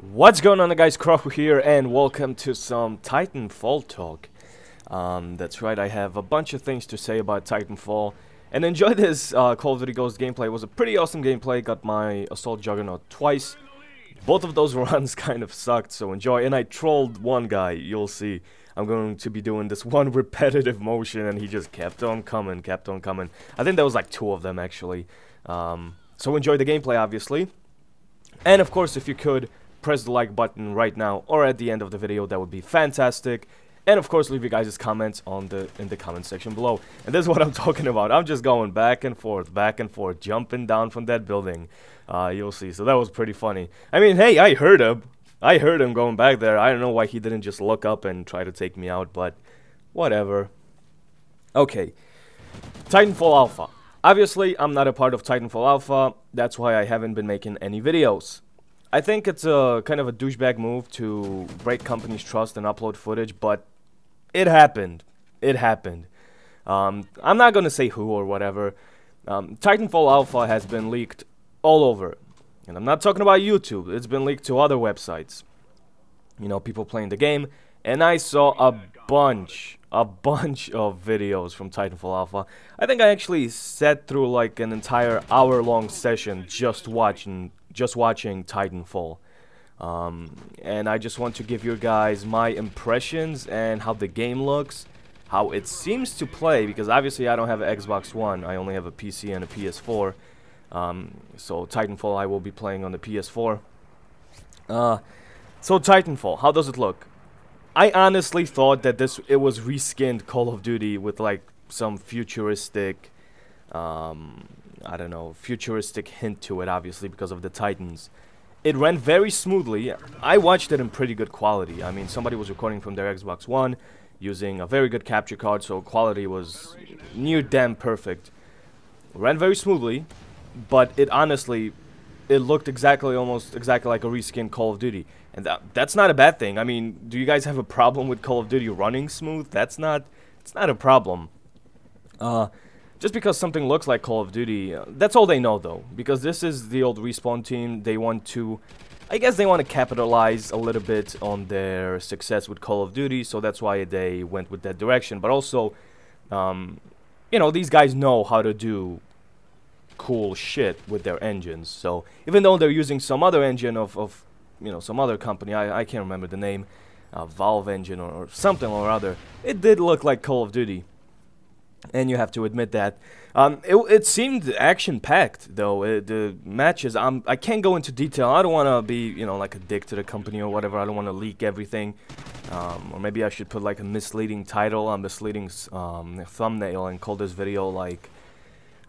What's going on, guys? Croco here, and welcome to some Titanfall talk. That's right, I have a bunch of things to say about Titanfall. And enjoy this Call of Duty Ghost gameplay. It was a pretty awesome gameplay. Got my Assault Juggernaut twice. Both of those runs kind of sucked, so enjoy. And I trolled one guy, you'll see. I'm going to be doing this one repetitive motion, and he just kept on coming, kept on coming. I think there was like 2 of them, actually. So enjoy the gameplay, obviously. And of course, if you could, press the like button right now or at the end of the video. That would be fantastic. And of course, leave your guys' comments in the comment section below. And this is what I'm talking about. I'm just going back and forth, jumping down from that building. You'll see. So that was pretty funny. I mean, hey, I heard him. I heard him going back there. I don't know why he didn't just look up and try to take me out, but whatever. Okay. Titanfall Alpha. Obviously, I'm not a part of Titanfall Alpha. That's why I haven't been making any videos. I think it's a kind of a douchebag move to break companies' trust and upload footage, but it happened. It happened. I'm not gonna say who or whatever. Titanfall Alpha has been leaked all over. And I'm not talking about YouTube. It's been leaked to other websites. You know, people playing the game. And I saw a bunch of videos from Titanfall Alpha. I think I actually sat through like an entire hour-long session just watching Titanfall. And I just want to give you guys my impressions and how the game looks, how it seems to play, because obviously I don't have an Xbox One. I only have a PC and a PS4. So Titanfall I will be playing on the PS4. So Titanfall, how does it look? I honestly thought that it was reskinned Call of Duty with like some futuristic, I don't know, futuristic hint to it, obviously, because of the Titans. It ran very smoothly. I watched it in pretty good quality. I mean, somebody was recording from their Xbox One using a very good capture card, so quality was near damn perfect. Ran very smoothly, but it honestly, it looked almost exactly like a reskinned Call of Duty. And that's not a bad thing. I mean, do you guys have a problem with Call of Duty running smooth? It's not a problem. Just because something looks like Call of Duty, that's all they know though. Because this is the old Respawn team. They want to, I guess they want to capitalize a little bit on their success with Call of Duty. So that's why they went with that direction. But also, you know, these guys know how to do cool shit with their engines. So even though they're using some other engine of you know, some other company, I can't remember the name, Valve engine or something or other, it did look like Call of Duty. And you have to admit that. It seemed action-packed, though. The matches, I can't go into detail. I don't want to be, you know, like a dick to the company or whatever. I don't want to leak everything. Or maybe I should put like a misleading title, a misleading thumbnail, and call this video like,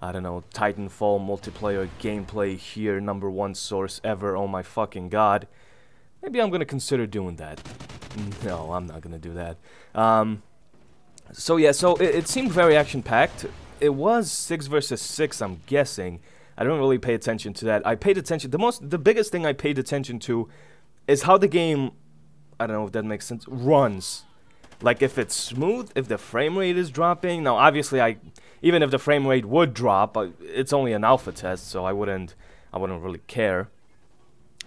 I don't know, Titanfall multiplayer gameplay here, #1 source ever. Oh my fucking god. Maybe I'm gonna consider doing that. No, I'm not gonna do that. So yeah, so it seemed very action-packed. It was 6 versus 6, I'm guessing. I don't really pay attention to that. I paid attention. The biggest thing I paid attention to is how the game, I don't know if that makes sense, runs. Like if it's smooth, if the frame rate is dropping. Now, obviously, even if the frame rate would drop, it's only an alpha test, so I wouldn't really care.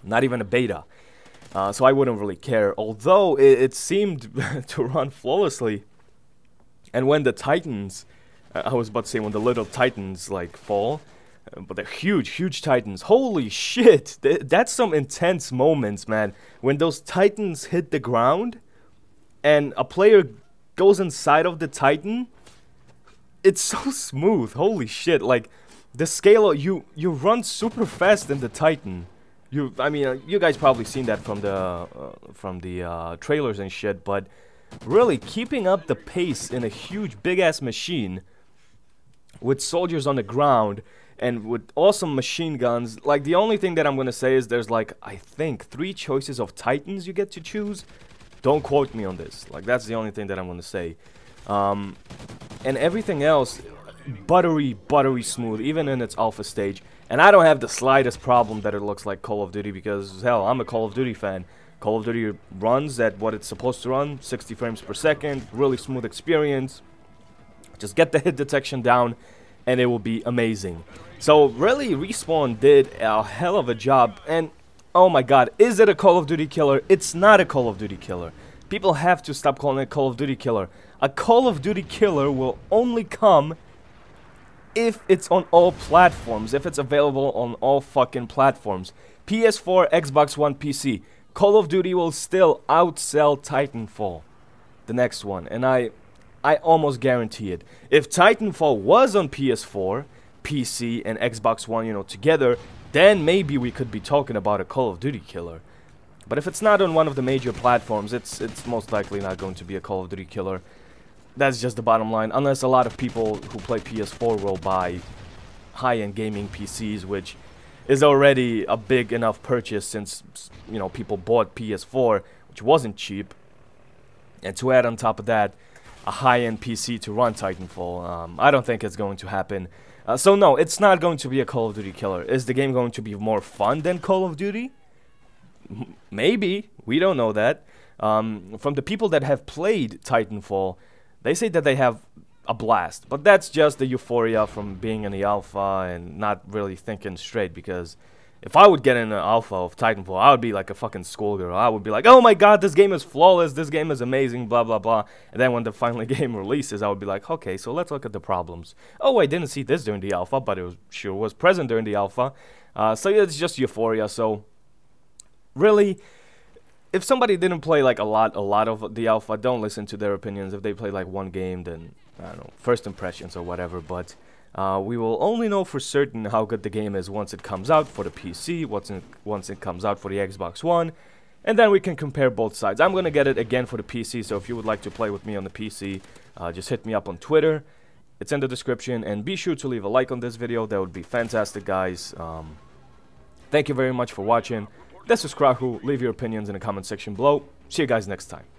Not even a beta. So I wouldn't really care. Although it seemed to run flawlessly. And when the Titans, I was about to say when the little Titans like fall, but they're huge Titans. Holy shit, that's some intense moments, man. When those Titans hit the ground and a player goes inside of the Titan, it's so smooth. Holy shit, like the scale of you run super fast in the Titan. I mean, you guys probably seen that from the trailers and shit, but really keeping up the pace in a huge big-ass machine with soldiers on the ground and with awesome machine guns. Like, the only thing that I'm gonna say is there's like, I think 3 choices of Titans you get to choose. Don't quote me on this. Like, that's the only thing that I'm gonna say. And everything else, buttery smooth, even in its alpha stage. And I don't have the slightest problem that it looks like Call of Duty because, hell, I'm a Call of Duty fan. Call of Duty runs at what it's supposed to run, 60 frames per second, really smooth experience. Just get the hit detection down, and it will be amazing. So, really, Respawn did a hell of a job, and Oh my god, is it a Call of Duty killer? It's not a Call of Duty killer. People have to stop calling it Call of Duty killer. A Call of Duty killer will only come if it's on all platforms, if it's available on all fucking platforms. PS4, Xbox One, PC. Call of Duty will still outsell Titanfall, the next one, and I almost guarantee it. If Titanfall was on PS4, PC, and Xbox One, you know, together, then maybe we could be talking about a Call of Duty killer. But if it's not on one of the major platforms, it's most likely not going to be a Call of Duty killer. That's just the bottom line, unless a lot of people who play PS4 will buy high-end gaming PCs, which is already a big enough purchase since, you know, people bought PS4, which wasn't cheap. And to add on top of that, a high-end PC to run Titanfall, I don't think it's going to happen. So no, it's not going to be a Call of Duty killer. Is the game going to be more fun than Call of Duty? Maybe. We don't know that. From the people that have played Titanfall, they say that they have a blast. But that's just the euphoria from being in the alpha and not really thinking straight. Because if I would get in an alpha of Titanfall, I would be like a fucking schoolgirl. I would be like, oh my god, this game is flawless, this game is amazing, blah, blah, blah. And then when the final game releases, I would be like, okay, so let's look at the problems. Oh, I didn't see this during the alpha, but it sure was present during the alpha. So yeah, it's just euphoria. So really, if somebody didn't play like a lot of the alpha, don't listen to their opinions. If they play like one game, then, I don't know, first impressions or whatever. But we will only know for certain how good the game is once it comes out for the PC, once it comes out for the Xbox One, and then we can compare both sides. I'm gonna get it again for the PC, so if you would like to play with me on the PC, just hit me up on Twitter. It's in the description, and be sure to leave a like on this video. That would be fantastic, guys. Thank you very much for watching. This is Krahu. Leave your opinions in the comment section below. See you guys next time.